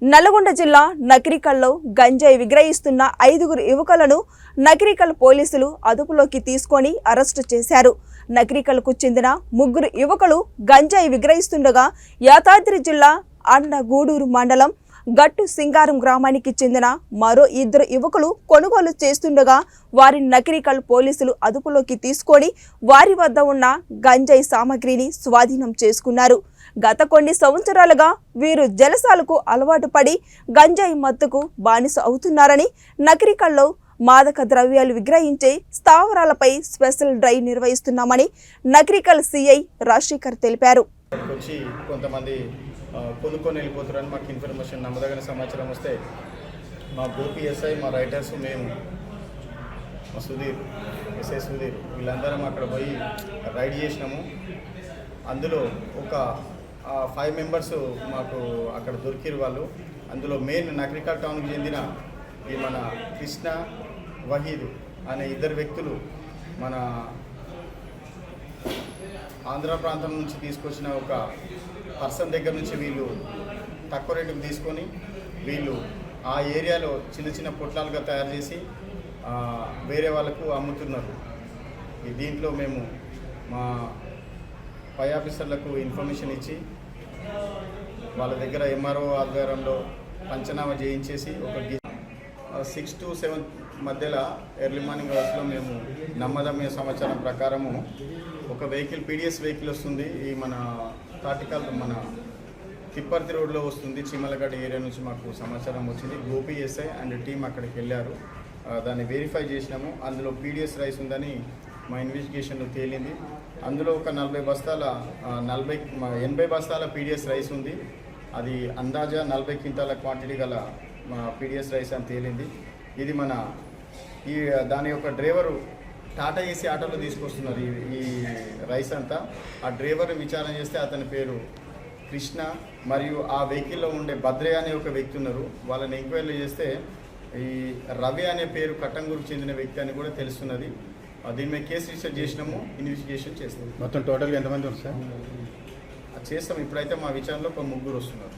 నల్గొండ జిల్లా నకిరికల్లో గంజాయి విక్రయిస్తున్న 5 యువకులను నకిరికల్ పోలీసులు అదుపులోకి తీసుకొని అరెస్టు చేశారు. నకిరికల్కు చెందిన 3 యువకులు గంజాయి విక్రయిస్తుండగా యాదాద్రి జిల్లా అండగూడూరు మండలం గట్టు సింగారం గ్రామానికి చెందిన మరో 2 యువకులు కొనుగోలు చేస్తుండగా వారిని నకిరికల్ పోలీసులు అదుపులోకి తీసుకొని వారి వద్ద ఉన్న గంజాయి సామగ్రిని స్వాధీనం చేసుకున్నారు. గత కొన్ని సంవత్సరాలుగా వీరు జలసాలకు అలవాటు పడి గంజాయి మత్తుకు బానిస అవుతున్నారని, నకిరికల్లో మాదక ద్రవ్యాలు విక్రయించే స్థావరాలపై స్పెషల్ డ్రైవ్ నిర్వహిస్తున్నామని నకిరికల్ సిఐ రాజశేఖర్ తెలిపారు. కొంతమంది కొనుక్కొని వెళ్ళిపోతారని మాకు ఇన్ఫర్మేషన్ నమ్మదగిన సమాచారం వస్తే మా గోపి ఎస్ఐ, మా రైటర్స్, మేము, మా సుధీర్, ఎస్ఐ సుధీర్ వీళ్ళందరం అక్కడ పోయి రైడ్ చేసినాము. అందులో ఒక 5 మెంబర్స్ మాకు అక్కడ దొరికిరు. వాళ్ళు అందులో మెయిన్ నకిరికల్ టౌన్కి చెందిన ఈ మన కృష్ణ, వహీద్ అనే 2 వ్యక్తులు మన ఆంధ్ర ప్రాంతం నుంచి తీసుకొచ్చిన ఒక పర్సన్ దగ్గర నుంచి వీళ్ళు తక్కువ రేటుకు తీసుకొని వీళ్ళు ఆ ఏరియాలో చిన్న చిన్న పొట్లాలుగా తయారు చేసి వేరే వాళ్ళకు అమ్ముతున్నారు. దీంట్లో మేము మా పై ఆఫీసర్లకు ఇన్ఫర్మేషన్ ఇచ్చి వాళ్ళ దగ్గర ఎంఆర్ఓ ఆధ్వర్యంలో పంచనామా చేయించేసి ఒక 6 to 7 మధ్యలో ఎర్లీ మార్నింగ్ అవర్స్లో మేము నమ్మదమ్య సమాచారం ప్రకారము ఒక వెహికల్, పీడిఎస్ వెహికల్ వస్తుంది. ఈ మన తాటికల్ మన తిప్పర్తి రోడ్లో వస్తుంది. చీమలగడ్డ ఏరియా నుంచి మాకు సమాచారం వచ్చింది. గోపి ఎస్ఐ అండ్ టీం అక్కడికి వెళ్ళారు. దాన్ని వెరిఫై చేసినాము. అందులో పీడిఎస్ రైస్ ఉందని మా ఇన్వెస్టిగేషన్లో తేలింది. అందులో ఒక 80 బస్తాల పీడిఎస్ రైస్ ఉంది. అది అందాజా 40 క్వింటాల క్వాంటిటీ గల పీడిఎస్ రైస్ అని తేలింది. ఇది మన దాని యొక్క డ్రైవరు టాటా ఏసీ ఆటోలో తీసుకొస్తున్నారు ఈ రైస్ అంతా. ఆ డ్రైవర్ని విచారణ చేస్తే అతని పేరు కృష్ణ మరియు ఆ వెహికల్లో ఉండే భద్రయ్య అనే ఒక వ్యక్తి ఉన్నారు. వాళ్ళని ఎంక్వైరీ చేస్తే ఈ రవి అనే పేరు కట్టంగూరుకు చెందిన వ్యక్తి అని కూడా తెలుస్తున్నది. దీని మీద కేసు రిజిస్టర్ చేసినాము, ఇన్వెస్టిగేషన్ చేస్తాము. మొత్తం టోటల్గా ఎంతమంది ఉన్నారు సార్? చేస్తాం. ఇప్పుడైతే మా విచారణలో ఒక 3 వస్తున్నారు.